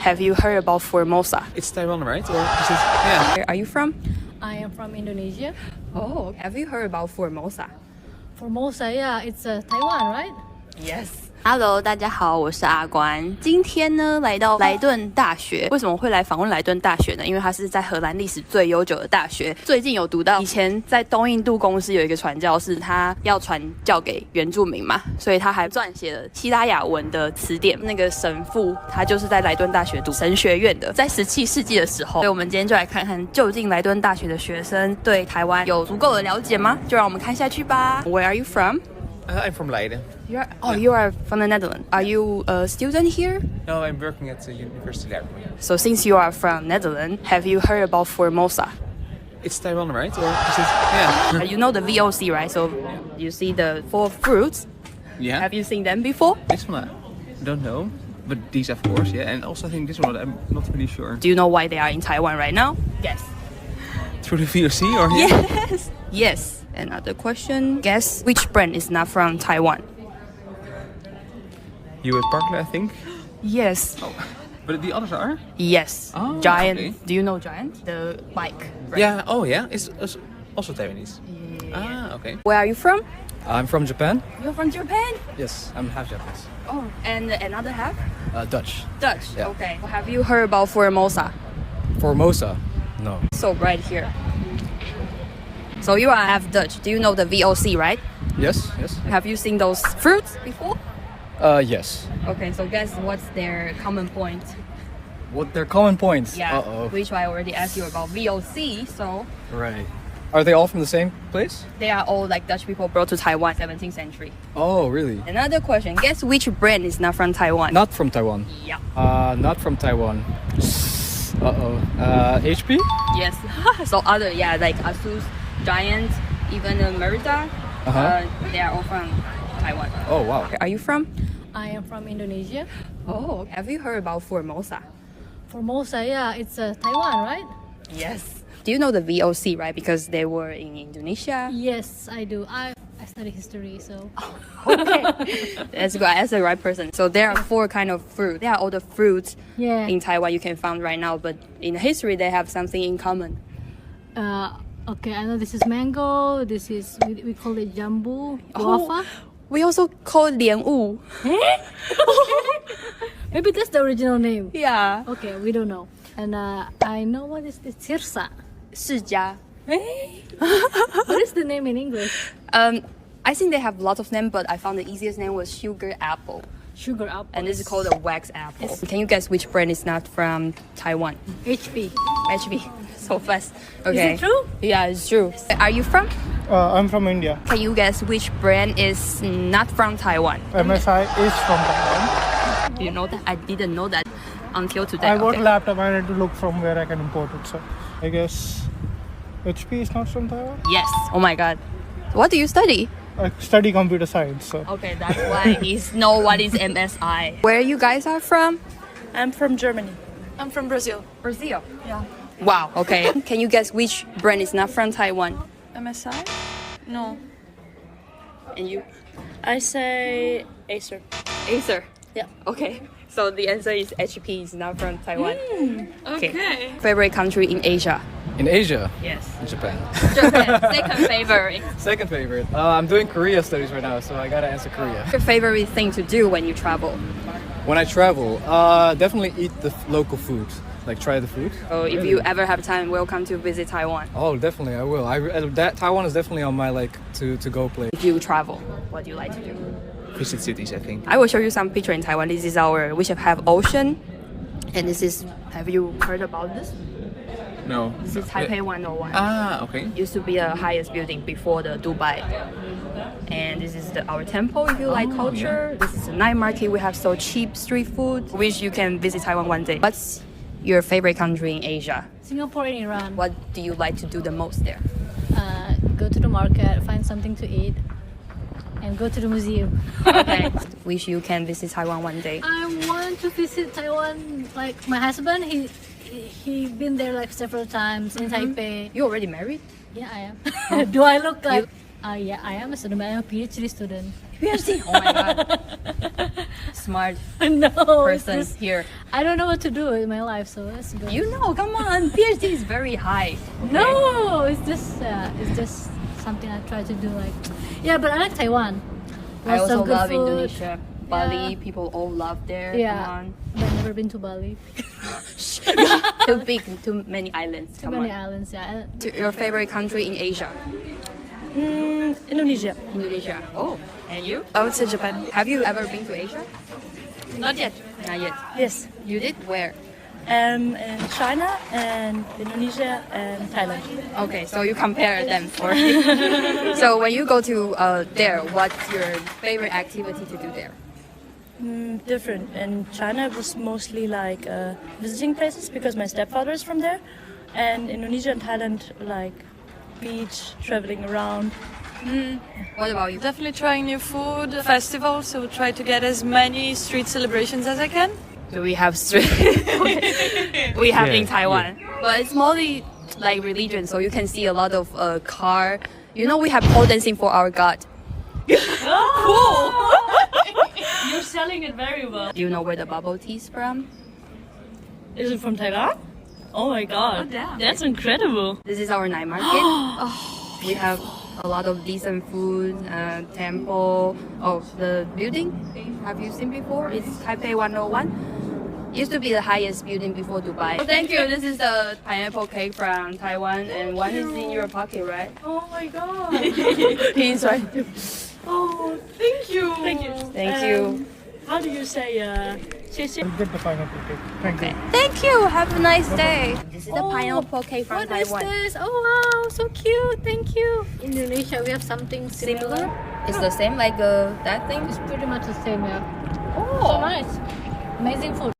have you heard about Formosa? It's Taiwan, right? Or is it? Yeah. Where are you from? I am from Indonesia. Oh, have you heard about Formosa? Formosa, yeah, it's Taiwan, right? Yes.Hello， 大家好，我是阿关。今天呢，来到莱顿大学。为什么会来访问莱顿大学呢？因为它是在荷兰历史最悠久的大学。最近有读到，以前在东印度公司有一个传教士，他要传教给原住民嘛，所以他还撰写了希腊雅文的词典。那个神父他就是在莱顿大学读神学院的，在17世纪的时候。所以我们今天就来看看，究竟莱顿大学的学生对台湾有足够的了解吗？就让我们看下去吧。Where are you from? I'm from Leiden. You are from the Netherlands. Are you a student here? No, I'm working at the university library. So since you are from Netherlands, have you heard about Formosa? It's Taiwan, right? Or is it? Yeah. You know the VOC, right? So you see the 4 fruits. Yeah. Have you seen them before? This one, I don't know. But these, of course, yeah. And also I think this one, I'm not really sure. Do you know why they are in Taiwan right now? Guess. Through the VOC or? Yes. Yes. Another question. Guess which brand is not from Taiwan? You at Parkland, I think. Yes. Oh. But the others are? Yes. Oh, Giant. okay. Do you know Giant? The bike. Right? Yeah. Oh, yeah. It's also Taiwanese. Yeah. Ah, okay. Where are you from? I'm from Japan. You're from Japan? Yes, I'm half Japanese. Oh, and another half? Dutch. Dutch. Yeah. Okay. Have you heard about Formosa? Formosa? No. So right here. So you are half Dutch. Do you know the VOC, right? Yes. Have you seen those fruits before? Yes. Okay, so guess what's their common point? What their common points? Yeah, Uh-oh. which I already asked you about VOC. So Right. Are they all from the same place? they are all like Dutch people brought to Taiwan 17th century. Oh, really? Another question. Guess which brand is not from Taiwan? Not from Taiwan. Yeah. Not from Taiwan. Uh-oh. HP? Yes. So other, yeah, like Asus, Giant, even Merita. Uh-huh. They are all from Taiwan. Oh, wow. Are you from? I am from Indonesia. Oh, have you heard about Formosa? Formosa, yeah, it's Taiwan, right? Yes. Do you know the VOC, right? Because they were in Indonesia. Yes, I do. I study history, so. Okay. That's good. I asked the right person. So there are 4 kind of fruit. They are all the fruits Yeah. in Taiwan you can find right now, but in history they have something in common. Okay, I know this is mango. This is we call it jambu, guava. We also call it 莲雾. Maybe that's the original name. Yeah. Okay, we don't know. And I know what is this sirsa. 释迦. What is the name in English? I think they have lots of names, but I found the easiest name was sugar apple. Sugar apple. And this is called a wax apple. Can you guess which brand is not from Taiwan? HP. HB. So fast. Okay. Is it true? Yeah, it's true. Are you from? I'm from India. Can you guess which brand is not from Taiwan? MSI is from Taiwan. Do you know that? I didn't know that until today. I bought Okay. a laptop. I need to look from where I can import it. So I guess HP is not from Taiwan. Yes. Oh my god. What do you study? I study computer science. So Okay, that's why he know what is MSI. Where you guys are from? I'm from Germany. I'm from Brazil. Brazil. Yeah. Wow. Okay. Can you guess which brand is not from Taiwan? MSI? No. And you? I say Acer. Acer. Yeah. Okay. So the answer is HP is not from Taiwan. Okay. Favorite country in Asia? In Asia? Yes. Japan. Japan. Second favorite. Second favorite. I'm doing Korea studies right now, so I gotta answer Korea. Your favorite thing to do when you travel? When I travel, definitely eat the local food. Like try the food. So if you ever have time, welcome to visit Taiwan. Oh, definitely, I will. Taiwan is definitely on my to go place. If you travel, what do you like to do? Visit cities, I think. I will show you some picture in Taiwan. This is we should have ocean. And this is, have you heard about this? No. This is Taipei 101. Ah, okay. Used to be the highest building before the Dubai. And this is our temple if you like culture. Yeah. This is a night market. We have so cheap street food. Wish you can visit Taiwan one day. What's your favorite country in Asia? Singapore and Iran. What do you like to do the most there? Go to the market, find something to eat, and go to the museum. Okay. Wish you can visit Taiwan one day. I want to visit Taiwan. Like my husband, he been there like several times in Taipei. You already married? Yeah, I am. Do I look like? Yeah, I am a student. I'm a PhD student. PhD. Oh my god. Smart No, it's person just, here. I don't know what to do in my life, so it's good. You know, come on. PhD is very high. Okay? No, it's just something I try to do. Like, yeah, but I like Taiwan. I Lots also of good love food. Indonesia. Bali, Yeah. people all love there. Yeah, Come on. but I've never been to Bali. Too big, too many islands. Too Come many on. islands. Yeah. Your favorite country in Asia? Indonesia. Indonesia. Oh, and you? I would say Japan. Have you ever been to Asia? Not yet. Not yet. Yes. You did? Where? In China and Indonesia and Thailand. Okay, so you compare them for me. So when you go to there, what's your favorite activity to do there? Different. In China, it was mostly like visiting places because my stepfather is from there. And Indonesia and Thailand, like beach, traveling around. What about you? Definitely trying new food, festivals, so try to get as many street celebrations as I can. Do we have street? We have in Yeah, Taiwan, but it's mostly like religion, so you can see a lot of car. You know, we have pole dancing for our God. You're selling it very well. Do you know where the bubble tea is from? Is it from Taiwan? Oh my god. That's incredible. This is our night market. We have a lot of decent food, temple. Oh, the building, have you seen before? It's Taipei 101. Used to be the highest building before Dubai. Thank you. This is the pineapple cake from Taiwan, and one is in your pocket, right? Oh my god. He's right. Oh, thank you. Thank you. Thank you. How do you say 谢谢? I'll get the pineapple cake. Thank you. Thank you. Have a nice day. This is the pineapple cake from What is Taiwan. this? Oh wow, so cute. Thank you. Indonesia, we have something similar. It's the same like that thing. It's pretty much the same, yeah. So Oh, nice. Amazing food.